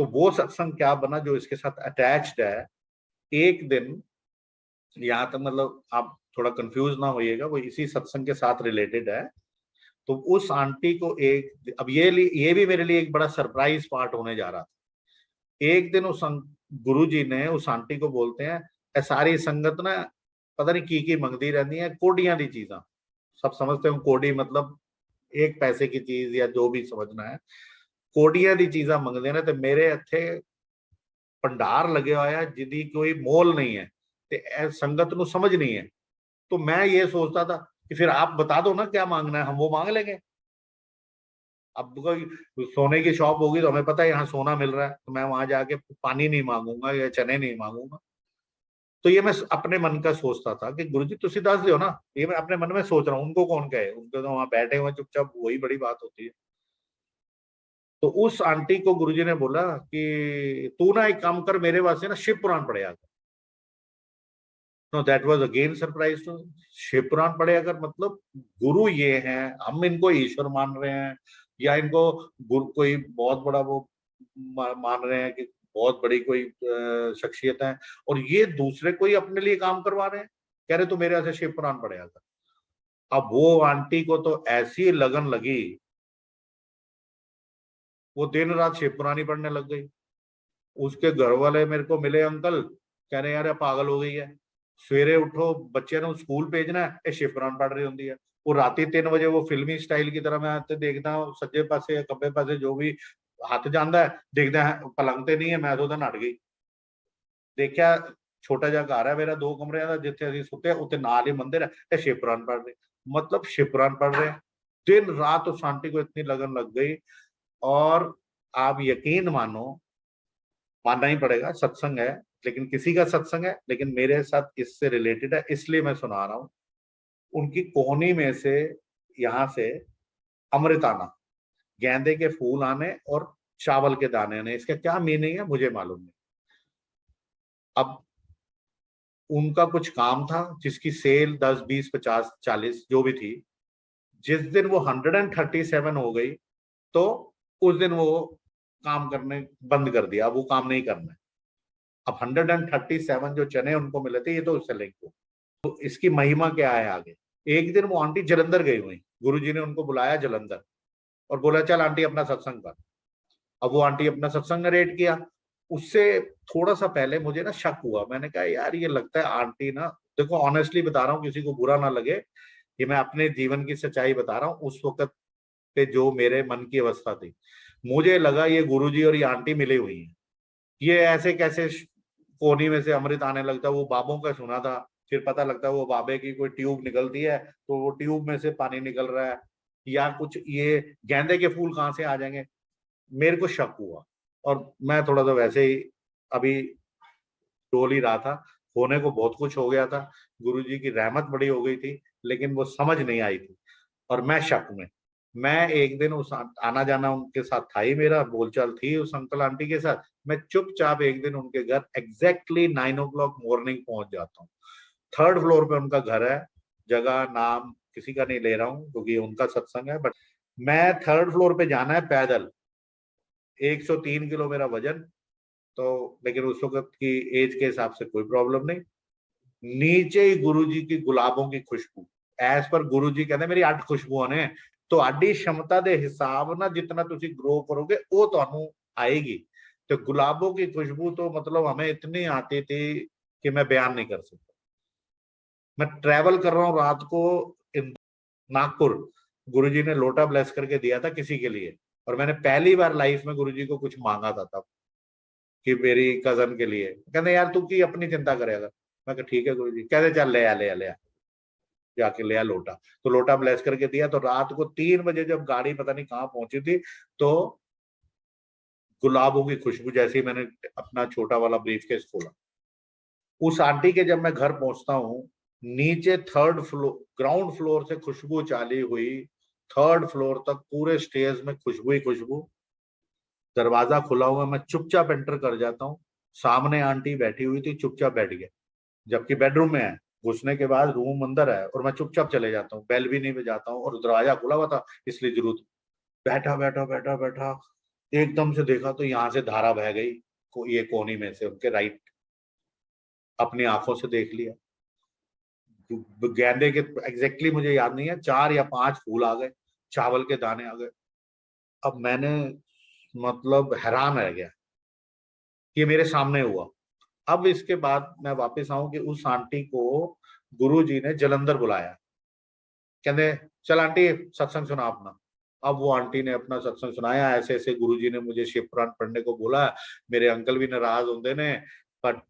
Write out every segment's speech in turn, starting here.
तो वो सत्संग क्या बना जो इसके साथ अटैच्ड है। एक दिन, यहाँ तक मतलब आप थोड़ा कंफ्यूज ना होइएगा, वो इसी सत्संग के साथ रिलेटेड है। तो उस आंटी को अब ये भी मेरे लिए एक बड़ा सरप्राइज पार्ट होने जा रहा था। एक दिन उस गुरु जी ने उस आंटी को बोलते हैं, "ए सारी संगत ना पता नहीं की मंगती रहती है कोडियां दी चीजा।" सब समझते हो कोडी मतलब एक पैसे की चीज या जो भी समझना है। कोडियां दी चीजा मंगते ने, तो मेरे इत्थे भंडार लगे होया जिदी कोई मोल नहीं है, ते संगत ਨੂੰ समझ नहीं है। तो मैं ये सोचता था कि फिर आप बता दो ना क्या मांगना है, हम वो मांग लेंगे। अब कोई सोने की शॉप होगी तो हमें पता है यहाँ सोना मिल रहा है, तो मैं वहां जाके पानी नहीं मांगूंगा या चने नहीं मांगूंगा। तो ये मैं अपने मन का सोचता था कि गुरुजी तुसी दस दो ना, ये मैं अपने मन में सोच रहा हूँ, उनको कौन कहे, उनको तो वहां बैठे हुए चुपचाप, वही बड़ी बात होती है। तो उस आंटी को गुरुजी ने बोला कि तू ना एक काम कर, मेरे वास्ते ना शिव पुराण पढ़ेगा। No that was again surprise too. Shiv Puran पढ़ेगा कर मतलब गुरु ये हैं, हम इनको ईश्वर मान रहे हैं या इनको गुरु कोई बहुत बड़ा वो मान रहे हैं कि बहुत बड़ी कोई शख्सियत है, और ये दूसरे कोई अपने लिए काम करवा रहे हैं, कह रहे तो मेरे यहाँ से शिव पुराण पढ़ेगा कर। अब वो आंटी को तो ऐसी लगन लगी, वो दिन रात शिव पुराण ही पढ़ने लग गई। उसके घर वाले मेरे को मिले, अंकल कह रहे यार ये पागल हो गई है, सवेरे उठो बच्चे ने स्कूल भेजना है, ये शिव पुराण पढ़ रही होंगी है। वो राती 3 बजे वो फिल्मी स्टाइल की तरह मैं देखता हूँ, सज्जे पासे या खब्बे पासे जो भी हथ जाता है देखता है पलंग ते नहीं है, मैं तो नट गई। देखा छोटा जा घर है मेरा 2 कमरे का, जिथे असं सुते उत्ते नाल ही मंदिर है, ये शिव पुराण पढ़ रहे, मतलब शिव पुराण पढ़ रहे। दिन रात उस आंटी को इतनी लगन लग गई। और आप यकीन मानो, मानना ही पड़ेगा सत्संग है, लेकिन किसी का सत्संग है, लेकिन मेरे साथ इससे रिलेटेड है इसलिए मैं सुना रहा हूं। उनकी कोहनी में से, यहां से अमृत आना, गेंदे के फूल आने और चावल के दाने आने, इसका क्या मीनिंग है मुझे मालूम नहीं। अब उनका कुछ काम था जिसकी सेल 10, 20, 50, 40 जो भी थी। जिस दिन वो 137 हो गई, तो उस दिन वो काम करने बंद कर दिया, अब वो काम नहीं करना है। अब 137 जो चने उनको मिले थे, ये तो उससे लिंक हो। तो इसकी महिमा क्या है आगे। एक दिन वो आंटी जलंधर गई हुई, गुरुजी ने उनको बुलाया जलंधर और बोला चल आंटी अपना सत्संग कर। अब वो आंटी अपना सत्संग नरेट किया। उससे थोड़ा सा पहले मुझे ना शक हुआ, मैंने कहा यार ये लगता है आंटी ना, देखो ऑनेस्टली बता रहा हूँ, किसी को बुरा ना लगे, ये मैं अपने जीवन की सच्चाई बता रहा हूँ। उस वक्त पे जो मेरे मन की अवस्था थी, मुझे लगा ये गुरुजी और ये आंटी मिली हुई है। ये ऐसे कैसे कोनी में से अमृत आने लगता है, वो बाबों का सुना था, फिर पता लगता है वो बाबे की कोई ट्यूब निकलती है, तो वो ट्यूब में से पानी निकल रहा है, या कुछ ये गेंदे के फूल कहाँ से आ जाएंगे। मेरे को शक हुआ, और मैं थोड़ा सा वैसे ही अभी डोल ही रहा था, होने को बहुत कुछ हो गया था, गुरुजी की रहमत बड़ी हो गई थी, लेकिन वो समझ नहीं आई थी, और मैं शक में। मैं एक दिन उस आना जाना उनके साथ था ही, मेरा बोलचाल थी उस अंकल आंटी के साथ। मैं चुपचाप एक दिन उनके घर एग्जैक्टली 9 o'clock मॉर्निंग पहुंच जाता हूँ। 3rd फ्लोर पे उनका घर है, जगह नाम किसी का नहीं ले रहा हूँ क्योंकि उनका सत्संग है, बट मैं 3rd फ्लोर पे जाना है पैदल, 103 किलो मेरा वजन। तो लेकिन उस वक्त की एज के हिसाब से कोई प्रॉब्लम नहीं। नीचे ही गुरुजी की गुलाबों की खुशबू, एज पर गुरुजी कहते मेरी 8 खुशबुआं ने, ਤੁਹਾਡੀ क्षमता के हिसाब ना जितना तुसी ग्रो करोगे वो ਤੁਹਾਨੂੰ आएगी। तो गुलाबों की खुशबू तो मतलब हमें इतनी आती थी कि मैं बयान नहीं कर सकता। मैं ट्रैवल कर रहा हूँ रात को नागपुर, गुरुजी ने लोटा ब्लेस करके दिया था किसी के लिए, और मैंने पहली बार लाइफ में गुरुजी को कुछ मांगा था तब, कि मेरी कजन के लिए। कहते यार तू की अपनी चिंता करेगा। मैं कहा ठीक है गुरुजी। कहते चल ले आ ले आ ले आ। जाके लिया लोटा, तो लोटा ब्लेस करके दिया। तो रात को 3 बजे जब गाड़ी पता नहीं कहाँ पहुंची थी, तो गुलाबों की खुशबू, जैसे ही मैंने अपना छोटा वाला ब्रीफकेस खोला, उस आंटी के जब मैं घर पहुंचता हूँ, नीचे 3rd फ्लोर, ग्राउंड फ्लोर से खुशबू चाली हुई 3rd फ्लोर तक, पूरे स्टेज में खुशबू ही खुशबू। दरवाजा खुला हुआ, मैं चुपचाप एंटर कर जाता हूँ। सामने आंटी बैठी हुई थी, चुपचाप बैठ गया, जबकि बेडरूम में है। घुसने के बाद रूम अंदर है और मैं चुपचाप चले जाता हूँ, बेल भी नहीं बजाता हूँ, और दरवाजा खुला हुआ था इसलिए जरूरत। बैठा बैठा बैठा बैठा, एकदम से देखा तो यहाँ से धारा बह गई, ये कोनी में से उनके राइट, अपनी आंखों से देख लिया। गेंदे के एग्जैक्टली मुझे याद नहीं है, 4 या 5 फूल आ गए, चावल के दाने आ गए। अब मैंने मतलब हैरान रह गया कि मेरे सामने हुआ। अब इसके बाद मैं वापस आऊं कि उस आंटी को गुरुजी ने जलंधर बुलाया, कहते चल आंटी सत्संग सुना अपना। अब वो आंटी ने अपना सत्संग सुनाया, ऐसे ऐसे गुरुजी ने मुझे शिव पुराण पढ़ने को बोला, मेरे अंकल भी नाराज होंगे ने, पर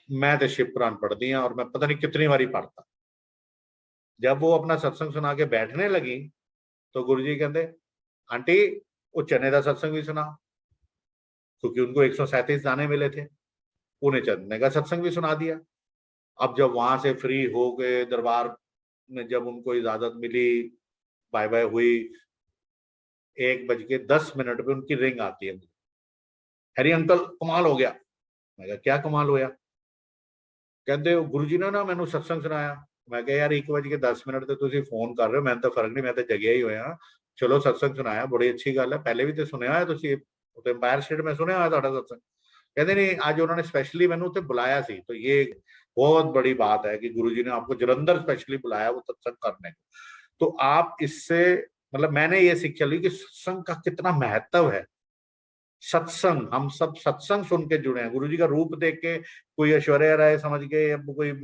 मैं तो शिव पुराण पढ़ दिया और मैं पता नहीं कितनी बारी पढ़ता। जब वो अपना सत्संग सुना के बैठने लगी तो गुरुजी कहते आंटी वो चने का सत्संग भी सुना, क्योंकि उनको 137 दाने मिले थे, उन्हें चने का सत्संग भी सुना दिया। अब जब वहां से फ्री हो गए दरबार में, जब उनको इजाजत मिली, बाय बाय हुई, 1:10 पे उनकी रिंग आती है, हरी अंकल कमाल हो गया। मैं कहा क्या कमाल होया? कहते गुरुजी ने ना मैनू सत्संग सुनाया। मैं कहा यार 1:10 ਤੇ ਤੁਸੀਂ ਫੋਨ ਕਰ ਰਹੇ ਹੋ, ਮੈਨੂੰ ਤਾਂ ਫਰਕ ਨਹੀਂ, ਮੈਂ ਤਾਂ ਜਗਿਆ ਹੀ ਹੋਇਆ। ਚਲੋ ਸਤਸੰਗ ਸੁਣਾਇਆ, ਬੜੀ ਅੱਛੀ ਗੱਲ ਹੈ, ਪਹਿਲੇ ਵੀ ਤੇ ਸੁਣਿਆ ਹੋਇਆ ਤੁਸੀਂ, ਉੱਤੇ ਐਮਪਾਇਰ ਸਟੇਟ में ਸੁਣਿਆ ਹੋਇਆ ਤੁਹਾਡਾ सत्संग। कहते नहीं आज उन्होंने स्पेशली मैंने उसे बुलाया सी, तो ये बहुत बड़ी बात है कि गुरुजी ने आपको जलंधर स्पेशली बुलाया वो सत्संग करने को। तो आप इससे मतलब मैंने ये सीख चली कि सत्संग का कितना महत्व है। सत्संग, हम सब सत्संग सुन के जुड़े हैं, गुरुजी का रूप देख के कोई ऐश्वर्या राय समझ के या कोई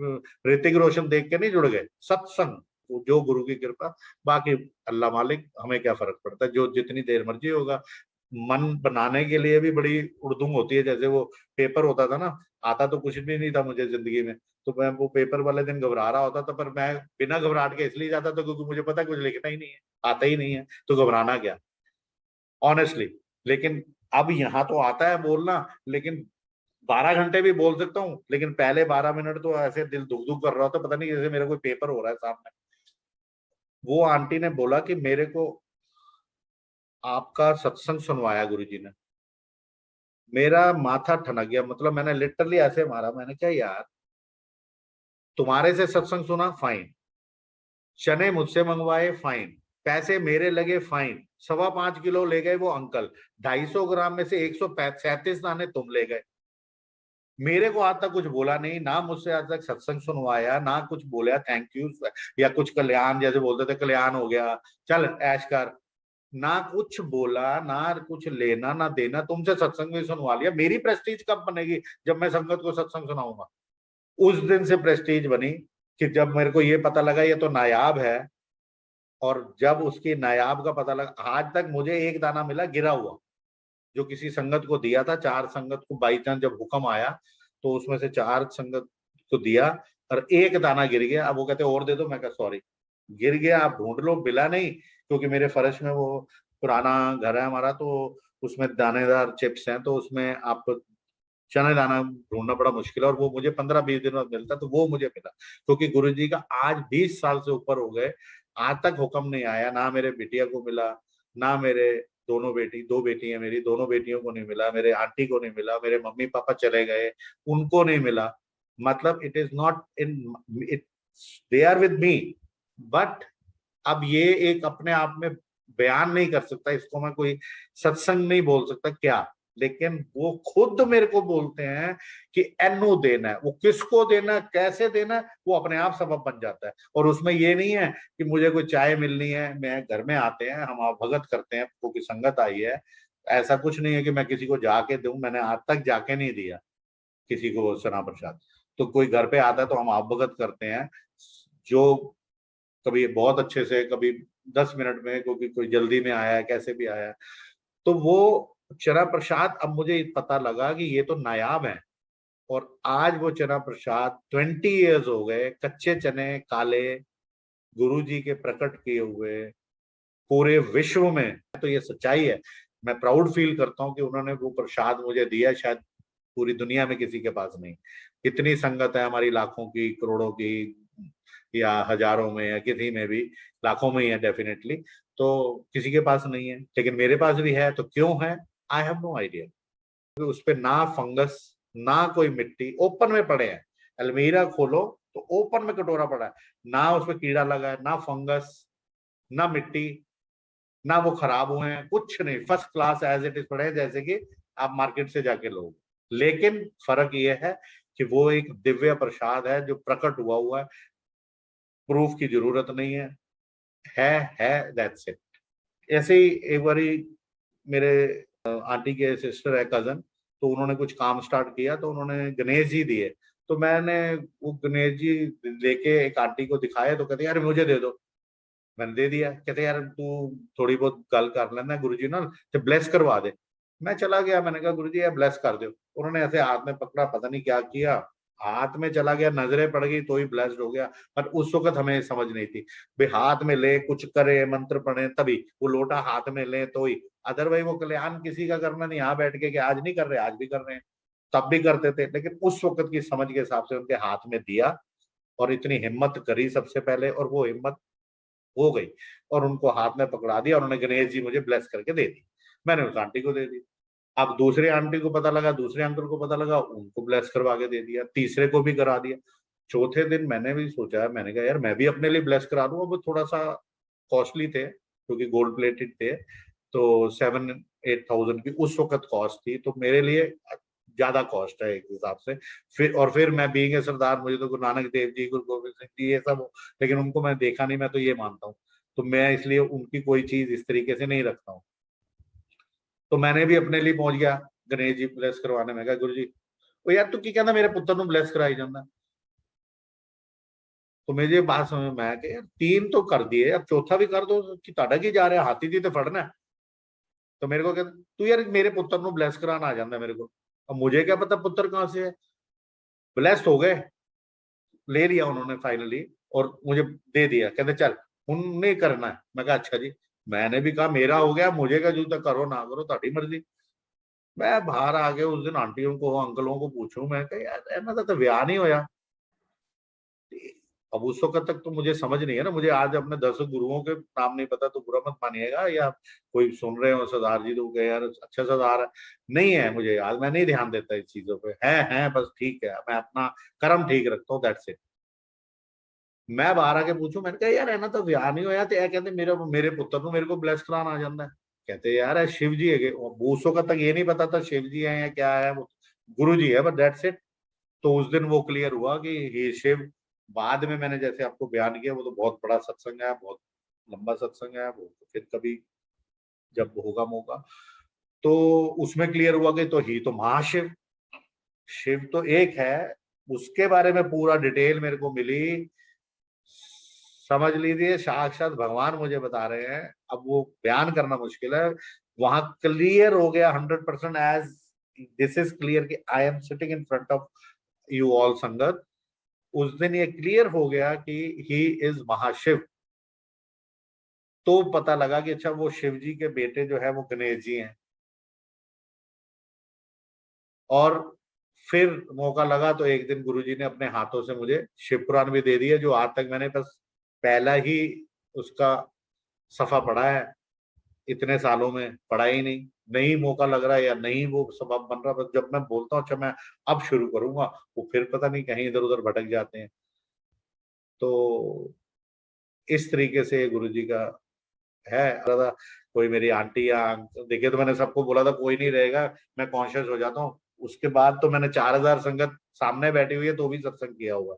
ऋतिक रोशन देख के नहीं जुड़ गए। सत्संग जो गुरु की कृपा, बाकी अल्लाह मालिक, हमें क्या फर्क पड़ता है, जो जितनी देर मर्जी होगा। मन बनाने के लिए भी बड़ी उड़दुंग होती है, जैसे वो पेपर होता था ना, आता तो कुछ भी नहीं था मुझे जिंदगी में, तो मैं वो पेपर वाले दिन घबरा रहा होता था, पर मैं बिना घबराहट के इसलिए जाता था क्योंकि मुझे पता कुछ लिखना ही नहीं है, आता ही नहीं है, तो घबराना क्या, ऑनेस्टली। लेकिन अब यहाँ तो आता है बोलना, लेकिन 12 घंटे भी बोल सकता हूँ, लेकिन पहले 12 मिनट तो ऐसे दिल दुख दुख कर रहा था, पता नहीं जैसे मेरा कोई पेपर हो रहा है सामने। वो आंटी ने बोला कि मेरे को आपका सत्संग सुनवाया गुरुजी ने, मेरा माथा ठनक गया, मतलब मैंने लिटरली ऐसे मारा, मैंने कहा यार तुम्हारे से सत्संग सुना फाइन, चने मुझसे मंगवाए फाइन, पैसे मेरे लगे फाइन, 5.25 किलो ले गए वो अंकल, 250 ग्राम में से 137 दाने तुम ले गए, मेरे को आज तक कुछ बोला नहीं, ना मुझसे आज तक सत्संग सुनवाया, ना कुछ बोला थैंक यू या कुछ कल्याण, जैसे बोलते थे कल्याण हो गया चल ऐश कर, ना कुछ बोला, ना कुछ लेना ना देना, तुमसे सत्संग भी सुनवा लिया। मेरी प्रेस्टीज कब बनेगी? जब मैं संगत को सत्संग सुनाऊंगा। उस दिन से प्रेस्टीज बनी कि जब मेरे को ये पता लगा ये तो नायाब है, और जब उसकी नायाब का पता लगा, आज तक मुझे एक दाना मिला गिरा हुआ, जो किसी संगत को दिया था, 4 संगत को बाई चांस जब हुक्म आया तो उसमें से 4 संगत को दिया और एक दाना गिर गया। अब वो कहते और दे दो, मैं कहा सॉरी गिर गया, आप ढूंढ लो, मिला नहीं, क्योंकि मेरे फर्श में वो पुराना घर है हमारा, तो उसमें दानेदार चिप्स हैं, तो उसमें आप चने दाना ढूंढना बड़ा मुश्किल है, और वो मुझे 15-20 दिन बाद मिलता, तो वो मुझे मिला, क्योंकि गुरुजी का आज 20 साल से ऊपर हो गए, आज तक हुक्म नहीं आया, ना मेरे बिटिया को मिला, ना मेरे दोनों बेटी, 2 बेटी है मेरी, दोनों बेटियों को नहीं मिला, मेरे आंटी को नहीं मिला, मेरे मम्मी पापा चले गए उनको नहीं मिला, मतलब it is not in it, they are with me, but अब ये एक अपने आप में बयान नहीं कर सकता, इसको मैं कोई सत्संग नहीं बोल सकता क्या, लेकिन वो खुद मेरे को बोलते हैं कि एनु देना है, वो किसको देना है, कैसे देना है, वो अपने आप सबब बन जाता है। और उसमें ये नहीं है कि मुझे कोई चाय मिलनी है, मैं घर में आते हैं हम आप भगत करते हैं, क्योंकि संगत आई है, ऐसा कुछ नहीं है कि मैं किसी को जाके दूं, मैंने आज तक जाके नहीं दिया किसी को सना प्रसाद। तो कोई घर पे आता है तो हम आप भगत करते हैं, जो कभी बहुत अच्छे से, कभी 10 मिनट में, क्योंकि कोई जल्दी में आया है, कैसे भी आया है, तो वो चना प्रसाद अब मुझे पता लगा कि ये तो नायाब है। और आज वो चना प्रसाद 20 इयर्स हो गए, कच्चे चने काले गुरुजी के प्रकट किए हुए पूरे विश्व में, तो ये सच्चाई है, मैं प्राउड फील करता हूँ कि उन्होंने वो प्रसाद मुझे दिया, शायद पूरी दुनिया में किसी के पास नहीं। इतनी संगत है हमारी, लाखों की, करोड़ों की, या हजारों में, या किसी में भी लाखों में ही है डेफिनेटली, तो किसी के पास नहीं है, लेकिन मेरे पास भी है, तो क्यों है? I have no idea. उस पे ना फंगस, ना कोई मिट्टी, ओपन में पड़े हैं, अलमीरा खोलो तो ओपन में कटोरा पड़ा है, ना उसमें कीड़ा लगा है, ना फंगस, ना मिट्टी, ना वो खराब हुए हैं, कुछ नहीं, first class as it is पड़े हैं, जैसे कि आप मार्केट से जाके लो। लेकिन फर्क ये है कि वो एक दिव्य प्रसाद है जो प्रकट हुआ हुआ है, प्रूफ की जरूरत नहीं है, है दैट्स इट। ऐसे ही एक बारी मेरे आंटी के सिस्टर है, कजन, तो उन्होंने कुछ काम स्टार्ट किया, तो उन्होंने गणेश जी दिए। तो मैंने वो गणेश जी लेके एक आंटी को दिखाए, तो कहते यार मुझे दे दो। मैंने दे दिया। कहते यार तू थोड़ी बहुत गल कर लेना गुरु जी नाल ते ब्लेस करवा दे। मैं चला गया, मैंने कहा गुरु जी यार ब्लेस कर दो। उन्होंने ऐसे हाथ में पकड़ा, पता नहीं क्या किया, हाथ में चला गया, नजरें पड़ गई तो ही ब्लेस्ड हो गया। पर उस वक्त हमें समझ नहीं थी भाई हाथ में ले कुछ करे मंत्र पढ़े तभी, वो लोटा हाथ में ले तो ही, अदरवाइज वो कल्याण किसी का करना नहीं, यहाँ बैठ के कि आज नहीं कर रहे, आज भी कर रहे हैं, तब भी करते थे। लेकिन उस वक्त की समझ के हिसाब से उनके हाथ में दिया और इतनी हिम्मत करी सबसे पहले, और वो हिम्मत हो गई और उनको हाथ में पकड़ा दिया, और उन्होंने गणेश जी मुझे ब्लेस करके दे दी। मैंने उस आंटी को दे दी। अब दूसरे आंटी को पता लगा, दूसरे अंकल को पता लगा, उनको ब्लेस करवा के दे दिया, तीसरे को भी करा दिया। चौथे दिन मैंने भी सोचा, मैंने कहा यार मैं भी अपने लिए ब्लेस करा दूं। वो थोड़ा सा कॉस्टली थे क्योंकि गोल्ड प्लेटेड थे, तो 7-8 थाउजेंड की उस वक्त कॉस्ट थी, तो मेरे लिए ज्यादा कॉस्ट है एक हिसाब से। फिर मैं बीइंग ए सरदार, मुझे तो गुरु नानक देव जी, गुरु गोविंद सिंह जी, ये सब लेकिन उनको मैं देखा नहीं, मैं तो ये मानता हूँ। तो मैं इसलिए उनकी कोई चीज इस तरीके से नहीं रखता हूँ। तो मैंने भी अपने लिए पहुंच गया गणेश जी ब्लेस करवाने में। कहा गुरु जी, ओ यार तू की कहना मेरे पुत्र ਨੂੰ ब्लेस कराई जाना। तो मुझे बात समझ में आया कि यार 3 तो कर दिए, अब चौथा भी कर दो कि ਤੁਹਾਡਾ ਕੀ जा रहा है, हाथी जी तो फड़ना है। तो मेरे को कहता तू यार मेरे पुत्र ਨੂੰ ब्लेस कराना आ जाता है मेरे को। अब मुझे क्या पता पुत्र कहाँ से है, ब्लेस्ड हो गए, ले लिया उन्होंने फाइनली और मुझे दे दिया। कहते चल हूं नहीं करना है। मैं कहा अच्छा जी। मैंने भी कहा मेरा हो गया, मुझे क्या जूता करो ना करो ਤੁਹਾਡੀ मर्जी। मैं बाहर आ गया उस दिन, आंटियों को अंकलों को पूछूं, मैं कहा यार इन्हों का तो ब्याह नहीं होया। अब उस वक्त तक तो मुझे समझ नहीं है ना, मुझे आज अपने 10 गुरुओं के नाम नहीं पता तो बुरा मत मानिएगा, या कोई सुन रहे हो सरदार जी तो कहे यार अच्छा सरदार है। नहीं है मुझे याद, मैं नहीं ध्यान देता इस चीजों पे, है बस ठीक है, मैं अपना कर्म ठीक रखता हूँ, दैट्स इट। मैं बाहर आके पूछूं, मैंने कहा यार इन्हों तो ब्याह नहीं होया ते कहते मेरे मेरे पुत्र ਨੂੰ मेरे को ब्लेस कराना आ जाता है। कहते यार है शिव जी है। उस वक्त तक ये नहीं पता था शिव जी है या क्या है, वो गुरु जी है, बट दैट्स इट। तो उस दिन वो क्लियर हुआ कि ही शिव। बाद में मैंने जैसे आपको बयान किया, वो तो बहुत बड़ा सत्संग है, बहुत लंबा सत्संग है, वो तो फिर कभी जब होगा मौका तो उसमें क्लियर हुआ कि तो ही तो महाशिव, शिव तो एक है। उसके बारे में पूरा डिटेल मेरे को मिली, समझ लीजिए साक्षात भगवान मुझे बता रहे हैं। अब वो बयान करना मुश्किल है, वहां क्लियर हो गया 100% एज दिस इज क्लियर कि I am sitting in front of you all संगत। उस दिन ये क्लियर हो गया कि ही इज महाशिव। तो पता लगा कि अच्छा वो शिव जी के बेटे जो है वो गणेश जी हैं। और फिर मौका लगा तो एक दिन गुरुजी ने अपने हाथों से मुझे शिव पुराण भी दे दिया, जो आज तक मैंने बस पहला ही उसका सफा पढ़ा है, इतने सालों में पढ़ा ही नहीं। नहीं मौका लग रहा है या नहीं वो सबब बन रहा, बस जब मैं बोलता हूँ अच्छा मैं अब शुरू करूंगा, वो फिर पता नहीं कहीं इधर उधर भटक जाते हैं। तो इस तरीके से गुरु जी का है। दादा कोई मेरी आंटी या देखिए, तो मैंने सबको बोला था कोई नहीं रहेगा, मैं कॉन्शियस हो जाता हूँ। उसके बाद तो मैंने 4000 संगत सामने बैठी हुई है तो भी सत्संग किया हुआ।